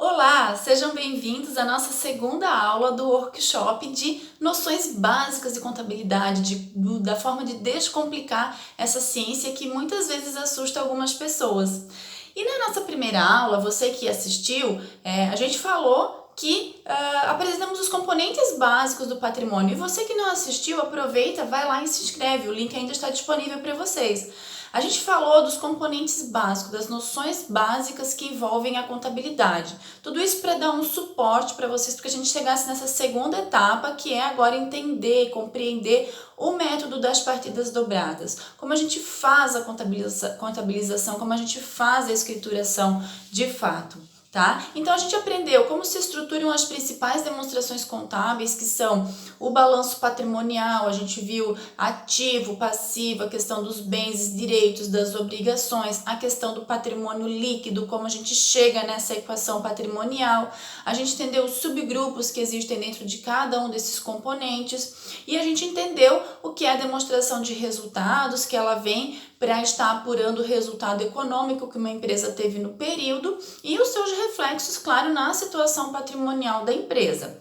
Olá, sejam bem-vindos à nossa segunda aula do workshop de noções básicas de contabilidade, da forma de descomplicar essa ciência que muitas vezes assusta algumas pessoas. E na nossa primeira aula, você que assistiu, a gente falou que apresentamos os componentes básicos do patrimônio. E você que não assistiu, aproveita, vai lá e se inscreve, o link ainda está disponível para vocês. A gente falou dos componentes básicos, das noções básicas que envolvem a contabilidade. Tudo isso para dar um suporte para vocês, para que a gente chegasse nessa segunda etapa, que é agora entender, compreender o método das partidas dobradas. Como a gente faz a contabilização, como a gente faz a escrituração de fato. Tá? Então a gente aprendeu como se estruturam as principais demonstrações contábeis, que são o balanço patrimonial, a gente viu ativo, passivo, a questão dos bens e direitos, das obrigações, a questão do patrimônio líquido, como a gente chega nessa equação patrimonial, a gente entendeu os subgrupos que existem dentro de cada um desses componentes e a gente entendeu o que é a demonstração de resultados, que ela vem para estar apurando o resultado econômico que uma empresa teve no período e os seus reflexos, claro, na situação patrimonial da empresa.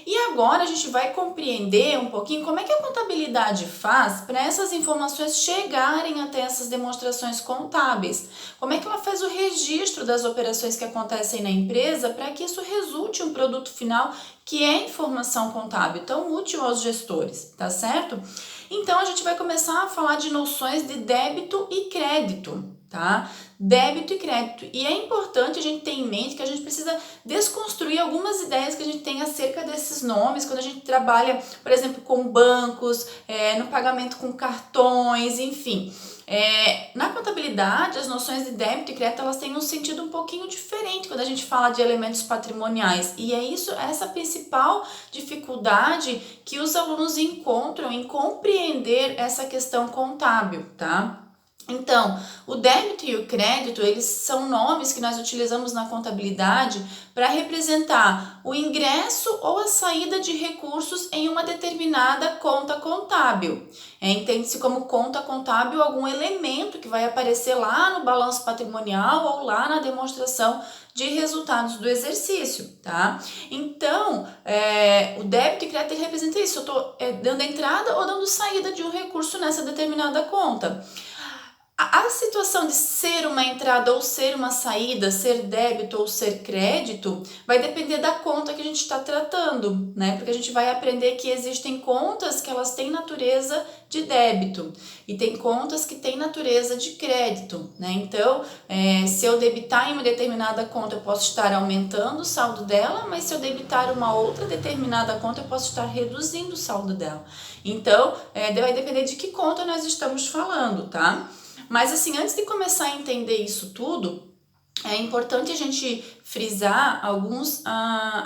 E agora a gente vai compreender um pouquinho como é que a contabilidade faz para essas informações chegarem até essas demonstrações contábeis. Como é que ela faz o registro das operações que acontecem na empresa para que isso resulte em um produto final que é informação contábil, tão útil aos gestores, tá certo? Então a gente vai começar a falar de noções de débito e crédito, tá? Débito e crédito. E é importante a gente ter em mente que a gente precisa desconstruir algumas ideias que a gente tem acerca desses nomes, quando a gente trabalha, por exemplo, com bancos, no pagamento com cartões, enfim. Na contabilidade, as noções de débito e crédito, elas têm um sentido um pouquinho diferente quando a gente fala de elementos patrimoniais. E é essa principal dificuldade que os alunos encontram em compreender essa questão contábil, tá? Então, o débito e o crédito, eles são nomes que nós utilizamos na contabilidade para representar o ingresso ou a saída de recursos em uma determinada conta contábil. Entende-se como conta contábil algum elemento que vai aparecer lá no balanço patrimonial ou lá na demonstração de resultados do exercício, tá? Então, o débito e crédito ele representa isso, eu estou dando entrada ou dando saída de um recurso nessa determinada conta. A situação de ser uma entrada ou ser uma saída, ser débito ou ser crédito, vai depender da conta que a gente está tratando, né? Porque a gente vai aprender que existem contas que elas têm natureza de débito e tem contas que têm natureza de crédito, né? Então, se eu debitar em uma determinada conta, eu posso estar aumentando o saldo dela, mas se eu debitar uma outra determinada conta, eu posso estar reduzindo o saldo dela. Então, vai depender de que conta nós estamos falando, tá? Mas assim, antes de começar a entender isso tudo, é importante a gente frisar alguns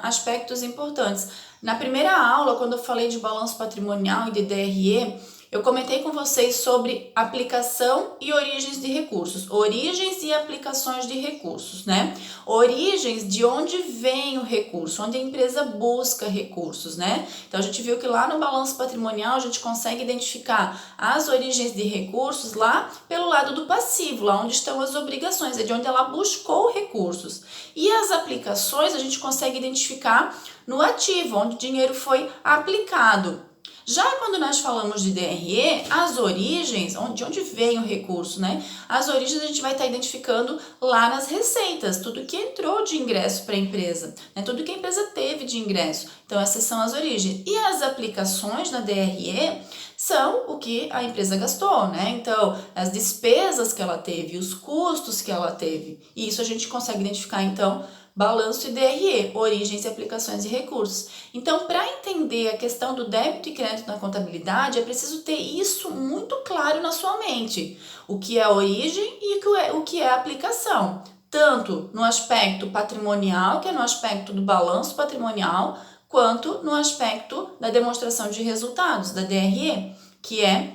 aspectos importantes. Na primeira aula, quando eu falei de balanço patrimonial e de DRE, eu comentei com vocês sobre aplicação e origens de recursos, origens e aplicações de recursos, né? Origens, de onde vem o recurso, onde a empresa busca recursos, né? Então a gente viu que lá no balanço patrimonial a gente consegue identificar as origens de recursos lá pelo lado do passivo, lá onde estão as obrigações, é de onde ela buscou recursos. E as aplicações a gente consegue identificar no ativo, onde o dinheiro foi aplicado. Já quando nós falamos de DRE, as origens, de onde vem o recurso, né? As origens a gente vai estar identificando lá nas receitas, tudo que entrou de ingresso para a empresa, né? Tudo que a empresa teve de ingresso. Então essas são as origens. E as aplicações na DRE são o que a empresa gastou, né? Então, as despesas que ela teve, os custos que ela teve. E isso a gente consegue identificar, então, balanço e DRE, origens e aplicações e recursos. Então, para entender a questão do débito e crédito na contabilidade, é preciso ter isso muito claro na sua mente. O que é origem e o que é aplicação. Tanto no aspecto patrimonial, que é no aspecto do balanço patrimonial, quanto no aspecto da demonstração de resultados, da DRE, que é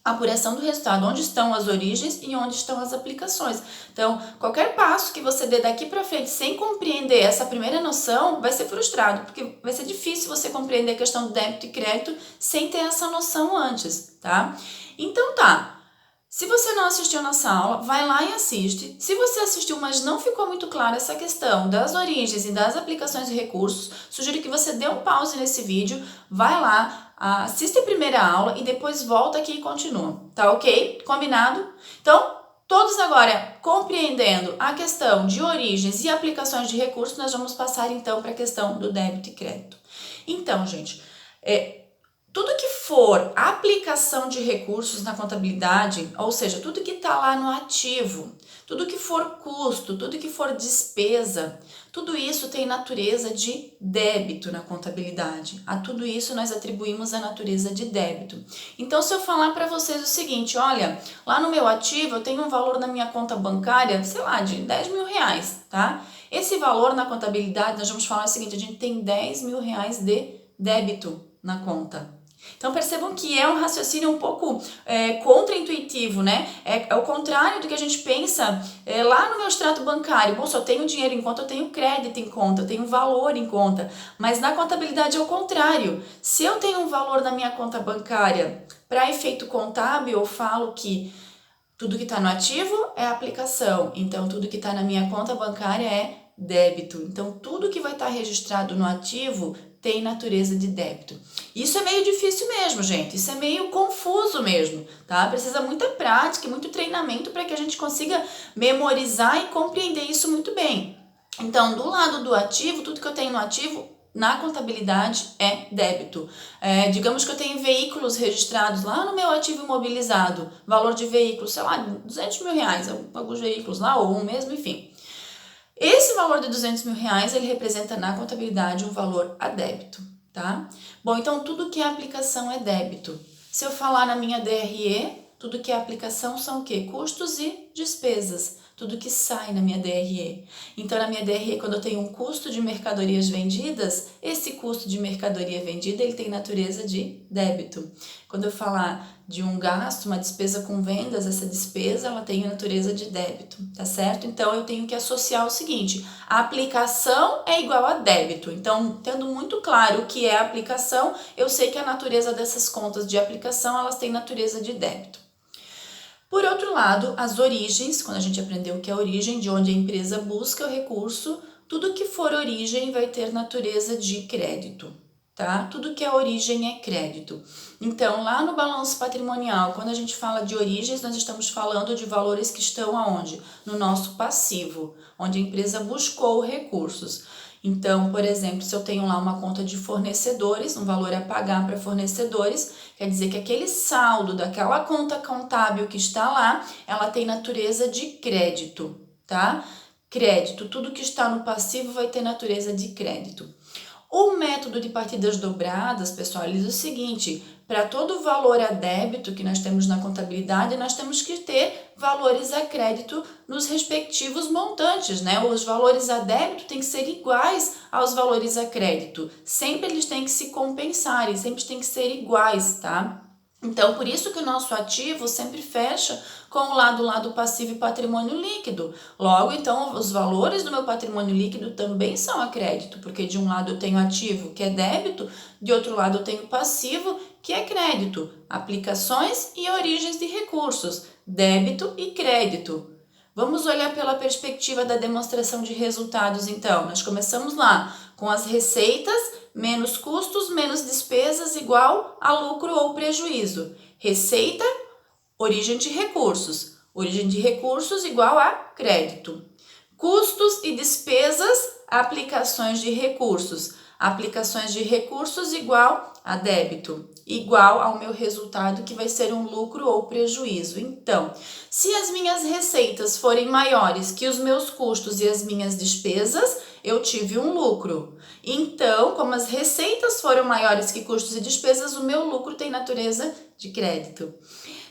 a apuração do resultado, onde estão as origens e onde estão as aplicações. Então, qualquer passo que você dê daqui para frente sem compreender essa primeira noção, vai ser frustrado, porque vai ser difícil você compreender a questão do débito e crédito sem ter essa noção antes, tá? Então tá, Se você não assistiu nossa aula, vai lá e assiste. Se você assistiu, mas não ficou muito clara essa questão das origens e das aplicações de recursos, sugiro que você dê um pause nesse vídeo, vai lá, assiste a primeira aula e depois volta aqui e continua, tá ok? Combinado? Então, todos agora compreendendo a questão de origens e aplicações de recursos, nós vamos passar então para a questão do débito e crédito. Então, gente, tudo que for aplicação de recursos na contabilidade, ou seja, tudo que está lá no ativo, tudo que for custo, tudo que for despesa, tudo isso tem natureza de débito na contabilidade. A tudo isso nós atribuímos a natureza de débito. Então, se eu falar para vocês o seguinte, olha, lá no meu ativo eu tenho um valor na minha conta bancária, sei lá, de 10 mil reais, tá? Esse valor na contabilidade, nós vamos falar o seguinte, a gente tem 10 mil reais de débito na conta. Então percebam que é um raciocínio um pouco contraintuitivo, né? É o contrário do que a gente pensa lá no meu extrato bancário. Bom, se eu tenho dinheiro em conta, eu tenho crédito em conta, eu tenho valor em conta. Mas na contabilidade é o contrário. Se eu tenho um valor na minha conta bancária para efeito contábil, eu falo que tudo que está no ativo é aplicação. Então tudo que está na minha conta bancária é débito. Então tudo que vai estar registrado no ativo tem natureza de débito. Isso é meio difícil mesmo, gente. Isso é meio confuso mesmo, tá? Precisa muita prática e muito treinamento para que a gente consiga memorizar e compreender isso muito bem. Então, do lado do ativo, tudo que eu tenho no ativo, na contabilidade é débito. Digamos que eu tenho veículos registrados lá no meu ativo imobilizado, valor de veículo, sei lá, 200 mil reais, alguns veículos lá, ou um mesmo, enfim. Esse valor de 200 mil reais, ele representa na contabilidade um valor a débito, tá? Bom, então tudo que é aplicação é débito. Se eu falar na minha DRE, tudo que é aplicação são o quê? Custos e despesas. Tudo que sai na minha DRE. Então, na minha DRE, quando eu tenho um custo de mercadorias vendidas, esse custo de mercadoria vendida, ele tem natureza de débito. Quando eu falar de um gasto, uma despesa com vendas, essa despesa, ela tem natureza de débito, tá certo? Então, eu tenho que associar o seguinte, a aplicação é igual a débito. Então, tendo muito claro o que é a aplicação, eu sei que a natureza dessas contas de aplicação, elas têm natureza de débito. Por outro lado, as origens, quando a gente aprendeu o que é origem, de onde a empresa busca o recurso, tudo que for origem vai ter natureza de crédito, tá? Tudo que é origem é crédito. Então, lá no balanço patrimonial, quando a gente fala de origens, nós estamos falando de valores que estão aonde? No nosso passivo, onde a empresa buscou recursos. Então, por exemplo, se eu tenho lá uma conta de fornecedores, um valor a pagar para fornecedores, quer dizer que aquele saldo daquela conta contábil que está lá, ela tem natureza de crédito, tá? Crédito, tudo que está no passivo vai ter natureza de crédito. O método de partidas dobradas, pessoal, ele diz o seguinte, para todo valor a débito que nós temos na contabilidade, nós temos que ter valores a crédito nos respectivos montantes, né? Os valores a débito têm que ser iguais aos valores a crédito. Sempre eles têm que se compensar e sempre têm que ser iguais, tá? Então, por isso que o nosso ativo sempre fecha com o lado lá do passivo e patrimônio líquido. Logo, então, os valores do meu patrimônio líquido também são a crédito, porque de um lado eu tenho ativo, que é débito, de outro lado eu tenho passivo, que é crédito. Aplicações e origens de recursos, débito e crédito. Vamos olhar pela perspectiva da demonstração de resultados, então. Nós começamos lá com as receitas, menos custos, menos despesas, igual a lucro ou prejuízo. Receita, origem de recursos. Origem de recursos igual a crédito. Custos e despesas, aplicações de recursos. Aplicações de recursos igual a débito, igual ao meu resultado que vai ser um lucro ou prejuízo. Então, se as minhas receitas forem maiores que os meus custos e as minhas despesas, eu tive um lucro. Então, como as receitas foram maiores que custos e despesas, o meu lucro tem natureza de crédito.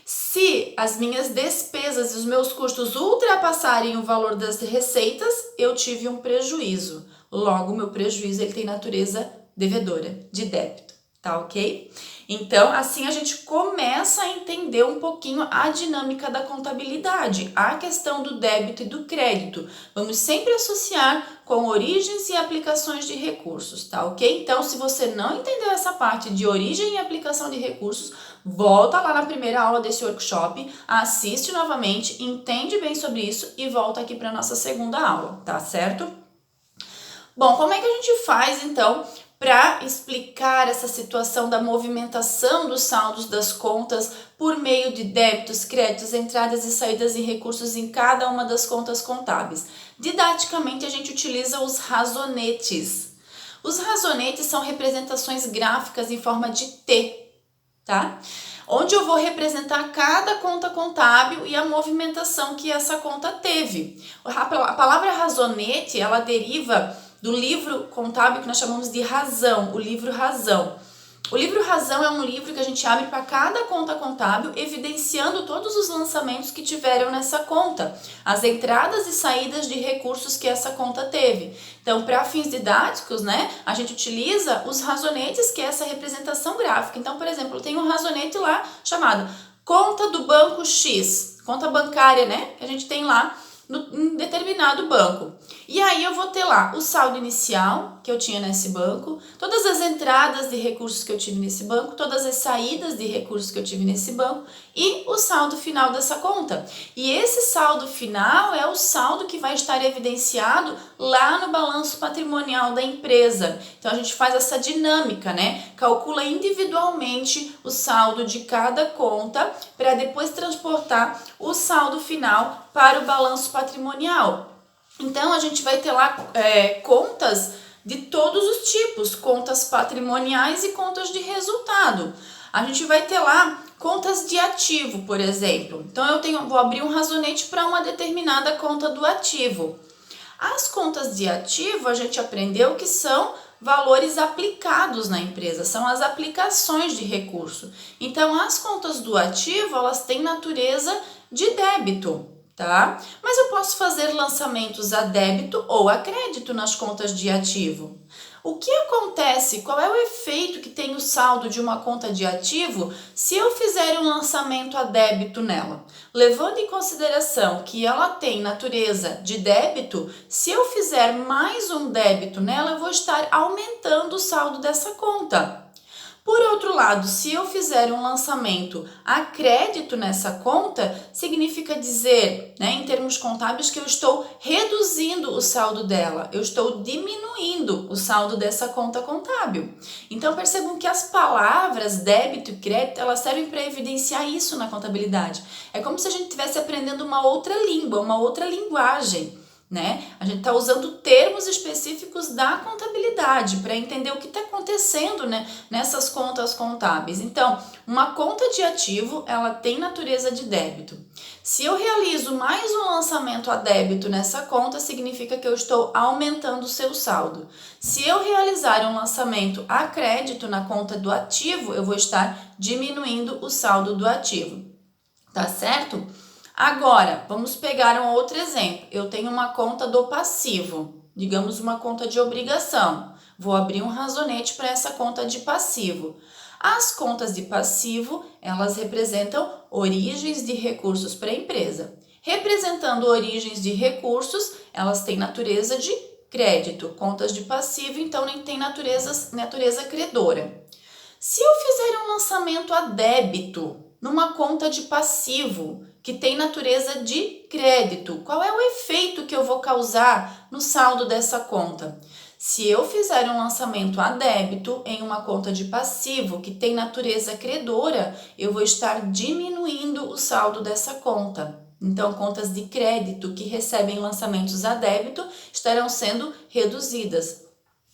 Se as minhas despesas e os meus custos ultrapassarem o valor das receitas, eu tive um prejuízo. Logo, o meu prejuízo ele tem natureza devedora, de débito, tá ok? Então, assim a gente começa a entender um pouquinho a dinâmica da contabilidade, a questão do débito e do crédito. Vamos sempre associar com origens e aplicações de recursos, tá ok? Então, se você não entendeu essa parte de origem e aplicação de recursos, volta lá na primeira aula desse workshop, assiste novamente, entende bem sobre isso e volta aqui para a nossa segunda aula, tá certo? Bom, como é que a gente faz então para explicar essa situação da movimentação dos saldos das contas por meio de débitos, créditos, entradas e saídas de recursos em cada uma das contas contábeis? Didaticamente, a gente utiliza os razonetes. Os razonetes são representações gráficas em forma de T, tá? Onde eu vou representar cada conta contábil e a movimentação que essa conta teve. A palavra razonete, ela deriva do livro contábil que nós chamamos de Razão, o livro Razão. O livro Razão é um livro que a gente abre para cada conta contábil, evidenciando todos os lançamentos que tiveram nessa conta, as entradas e saídas de recursos que essa conta teve. Então, para fins didáticos, né, a gente utiliza os razonetes, que é essa representação gráfica. Então, por exemplo, tem um razonete lá chamado conta do banco X, conta bancária, né, que a gente tem lá em determinado banco. E aí eu vou ter lá o saldo inicial que eu tinha nesse banco, todas as entradas de recursos que eu tive nesse banco, todas as saídas de recursos que eu tive nesse banco e o saldo final dessa conta. E esse saldo final é o saldo que vai estar evidenciado lá no balanço patrimonial da empresa. Então a gente faz essa dinâmica, né? Calcula individualmente o saldo de cada conta para depois transportar o saldo final para o balanço patrimonial. Então, a gente vai ter lá contas de todos os tipos, contas patrimoniais e contas de resultado. A gente vai ter lá contas de ativo, por exemplo. Então, vou abrir um razonete para uma determinada conta do ativo. As contas de ativo, a gente aprendeu que são valores aplicados na empresa, são as aplicações de recurso. Então, as contas do ativo, elas têm natureza de débito, tá? Mas eu posso fazer lançamentos a débito ou a crédito nas contas de ativo. O que acontece? Qual é o efeito que tem o saldo de uma conta de ativo se eu fizer um lançamento a débito nela? Levando em consideração que ela tem natureza de débito, se eu fizer mais um débito nela, eu vou estar aumentando o saldo dessa conta. Por outro lado, se eu fizer um lançamento a crédito nessa conta, significa dizer, né, em termos contábeis, que eu estou reduzindo o saldo dela, eu estou diminuindo o saldo dessa conta contábil. Então, percebam que as palavras débito e crédito, elas servem para evidenciar isso na contabilidade. É como se a gente estivesse aprendendo uma outra língua, uma outra linguagem, né? A gente está usando termos específicos da contabilidade para entender o que está acontecendo, né, nessas contas contábeis. Então, uma conta de ativo, ela tem natureza de débito. Se eu realizo mais um lançamento a débito nessa conta, significa que eu estou aumentando o seu saldo. Se eu realizar um lançamento a crédito na conta do ativo, eu vou estar diminuindo o saldo do ativo. Tá certo? Agora, vamos pegar um outro exemplo. Eu tenho uma conta do passivo, digamos uma conta de obrigação. Vou abrir um razonete para essa conta de passivo. As contas de passivo, elas representam origens de recursos para a empresa. Representando origens de recursos, elas têm natureza de crédito. Contas de passivo, então, nem tem natureza credora. Se eu fizer um lançamento a débito numa conta de passivo, que tem natureza de crédito, qual é o efeito que eu vou causar no saldo dessa conta? Se eu fizer um lançamento a débito em uma conta de passivo que tem natureza credora, eu vou estar diminuindo o saldo dessa conta. Então, contas de crédito que recebem lançamentos a débito estarão sendo reduzidas.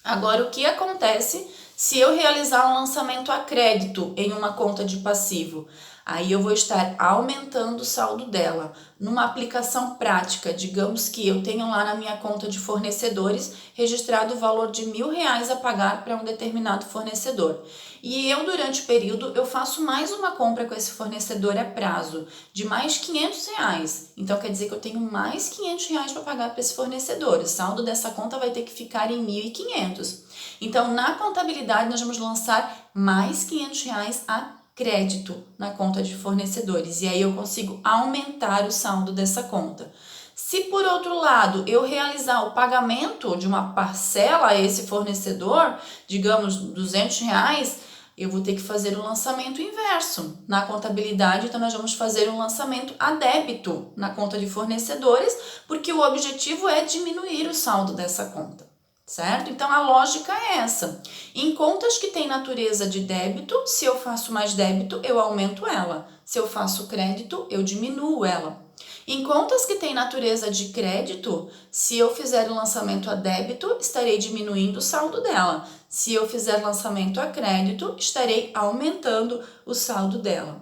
Agora, o que acontece se eu realizar um lançamento a crédito em uma conta de passivo? Aí eu vou estar aumentando o saldo dela. Numa aplicação prática, digamos que eu tenho lá na minha conta de fornecedores registrado o valor de R$ 1.000 a pagar para um determinado fornecedor. E eu, durante o período, eu faço mais uma compra com esse fornecedor a prazo de mais R$ 500. Então, quer dizer que eu tenho mais R$ 500 para pagar para esse fornecedor. O saldo dessa conta vai ter que ficar em 1.500. Então, na contabilidade, nós vamos lançar mais R$ 500 a crédito na conta de fornecedores. E aí eu consigo aumentar o saldo dessa conta. Se por outro lado eu realizar o pagamento de uma parcela a esse fornecedor, digamos R$ 200, eu vou ter que fazer o lançamento inverso. Na contabilidade, então nós vamos fazer um lançamento a débito na conta de fornecedores, porque o objetivo é diminuir o saldo dessa conta. Certo? Então a lógica é essa. Em contas que têm natureza de débito, se eu faço mais débito, eu aumento ela. Se eu faço crédito, eu diminuo ela. Em contas que têm natureza de crédito, se eu fizer o lançamento a débito, estarei diminuindo o saldo dela. Se eu fizer lançamento a crédito, estarei aumentando o saldo dela.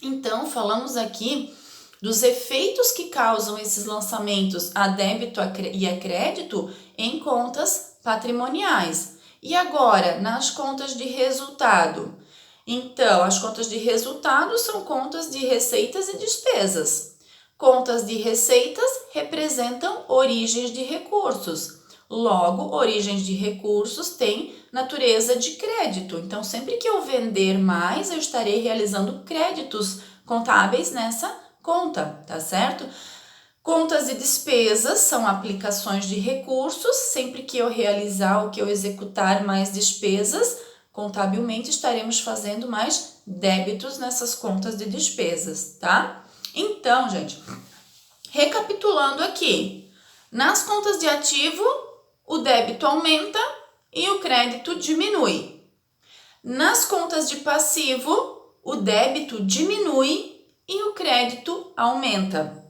Então, falamos aqui dos efeitos que causam esses lançamentos a débito e a crédito em contas patrimoniais. E agora, nas contas de resultado? Então, as contas de resultado são contas de receitas e despesas. Contas de receitas representam origens de recursos. Logo, origens de recursos têm natureza de crédito. Então, sempre que eu vender mais, eu estarei realizando créditos contábeis nessa conta, tá certo? Contas de despesas são aplicações de recursos. Sempre que eu realizar ou que eu executar mais despesas, contabilmente estaremos fazendo mais débitos nessas contas de despesas, tá? Então, gente, recapitulando aqui, nas contas de ativo, o débito aumenta e o crédito diminui. Nas contas de passivo, o débito diminui e o crédito aumenta.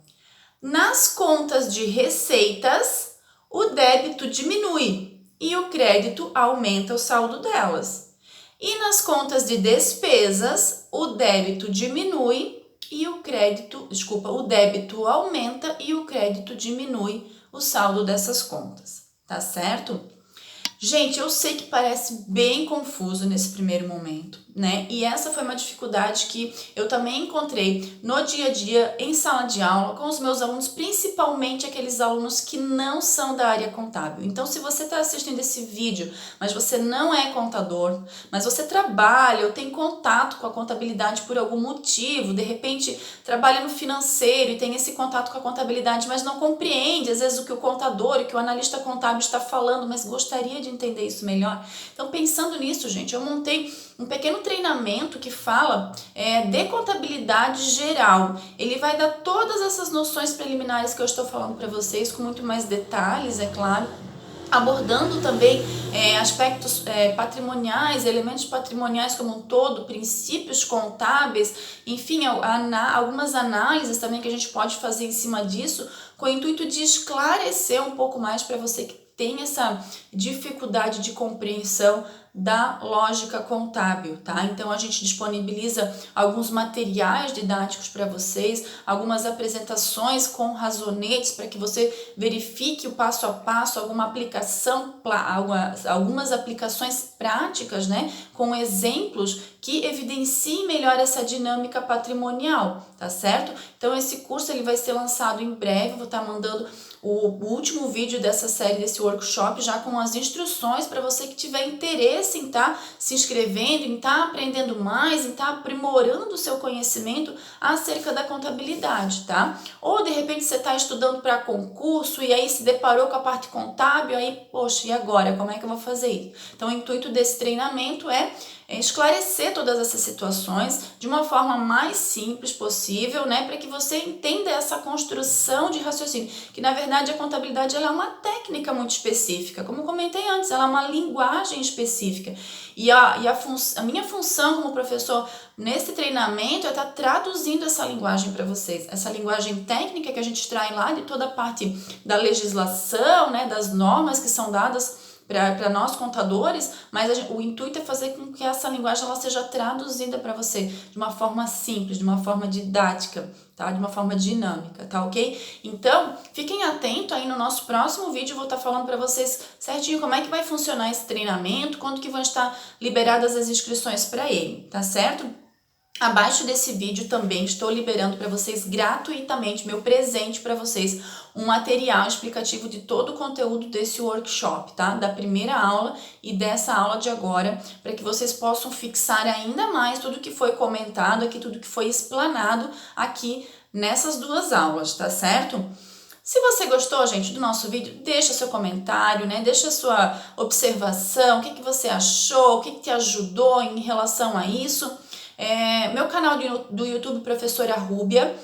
Nas contas de receitas, o débito diminui e o crédito aumenta o saldo delas. E nas contas de despesas, o débito diminui e o débito aumenta e o crédito diminui o saldo dessas contas, tá certo? Gente, eu sei que parece bem confuso nesse primeiro momento, né? E essa foi uma dificuldade que eu também encontrei no dia a dia, em sala de aula, com os meus alunos, principalmente aqueles alunos que não são da área contábil. Então, se você está assistindo esse vídeo, mas você não é contador, mas você trabalha ou tem contato com a contabilidade por algum motivo, de repente trabalha no financeiro e tem esse contato com a contabilidade, mas não compreende, às vezes, o que o contador e que o analista contábil está falando, mas gostaria de entender isso melhor. Então, pensando nisso, gente, eu montei um pequeno treinamento que fala de contabilidade geral. Ele vai dar todas essas noções preliminares que eu estou falando para vocês, com muito mais detalhes, é claro, abordando também aspectos patrimoniais, elementos patrimoniais como um todo, princípios contábeis, enfim, algumas análises também que a gente pode fazer em cima disso, com o intuito de esclarecer um pouco mais para você que tem essa dificuldade de compreensão da lógica contábil, tá? Então a gente disponibiliza alguns materiais didáticos para vocês, algumas apresentações com razonetes para que você verifique o passo a passo, alguma aplicação, algumas aplicações práticas, né? Com exemplos que evidenciem melhor essa dinâmica patrimonial, tá certo? Então esse curso ele vai ser lançado em breve, vou estar mandando o último vídeo dessa série, desse workshop, já com as instruções para você que tiver interesse em estar se inscrevendo, em estar aprendendo mais, em estar aprimorando o seu conhecimento acerca da contabilidade, tá? Ou de repente você está estudando para concurso e aí se deparou com a parte contábil, aí, poxa, e agora? Como é que eu vou fazer isso? Então o intuito desse treinamento é esclarecer todas essas situações de uma forma mais simples possível, né, para que você entenda essa construção de raciocínio, que na verdade a contabilidade ela é uma técnica muito específica, como eu comentei antes, ela é uma linguagem específica, e a minha função como professor nesse treinamento é estar traduzindo essa linguagem para vocês, essa linguagem técnica que a gente extrai lá de toda a parte da legislação, né, das normas que são dadas para nós contadores, mas o intuito é fazer com que essa linguagem ela seja traduzida para você de uma forma simples, de uma forma didática, tá? De uma forma dinâmica, tá ok? Então, fiquem atentos aí no nosso próximo vídeo, eu vou estar falando para vocês certinho como é que vai funcionar esse treinamento, quando que vão estar liberadas as inscrições para ele, tá certo? Abaixo desse vídeo também estou liberando para vocês gratuitamente meu presente para vocês, um material explicativo de todo o conteúdo desse workshop, tá? Da primeira aula e dessa aula de agora, para que vocês possam fixar ainda mais tudo que foi comentado aqui, tudo que foi explanado aqui nessas duas aulas, tá certo? Se você gostou, gente, do nosso vídeo, deixa seu comentário, né? Deixa sua observação, o que você achou, o que te ajudou em relação a isso. Meu canal do YouTube, Professora Rúbia,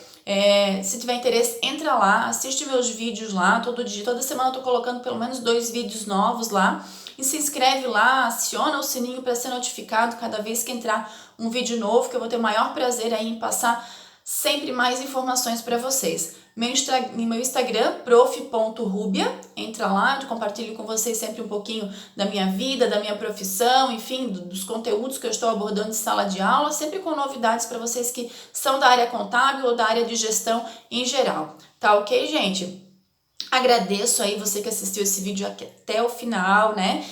se tiver interesse, entra lá, assiste meus vídeos lá, todo dia, toda semana eu tô colocando pelo menos 2 vídeos novos lá, e se inscreve lá, aciona o sininho para ser notificado cada vez que entrar um vídeo novo, que eu vou ter o maior prazer aí em passar sempre mais informações para vocês. Meu Instagram, prof.rubia, entra lá, eu compartilho com vocês sempre um pouquinho da minha vida, da minha profissão, enfim, dos conteúdos que eu estou abordando em sala de aula, sempre com novidades para vocês que são da área contábil ou da área de gestão em geral. Tá ok, gente? Agradeço aí você que assistiu esse vídeo até o final, né?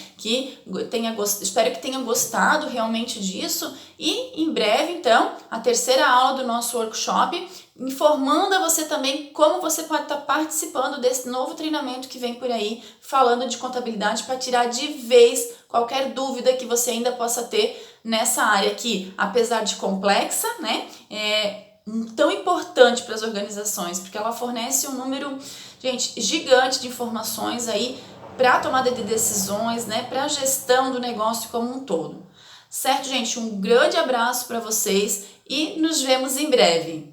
Espero que tenha gostado realmente disso. E em breve, então, a terceira aula do nosso workshop, informando a você também como você pode estar participando desse novo treinamento que vem por aí, falando de contabilidade, para tirar de vez qualquer dúvida que você ainda possa ter nessa área que, apesar de complexa, né? Tão importante para as organizações, porque ela fornece um número, gente, gigante de informações aí para a tomada de decisões, né, para a gestão do negócio como um todo. Certo, gente? Um grande abraço para vocês e nos vemos em breve.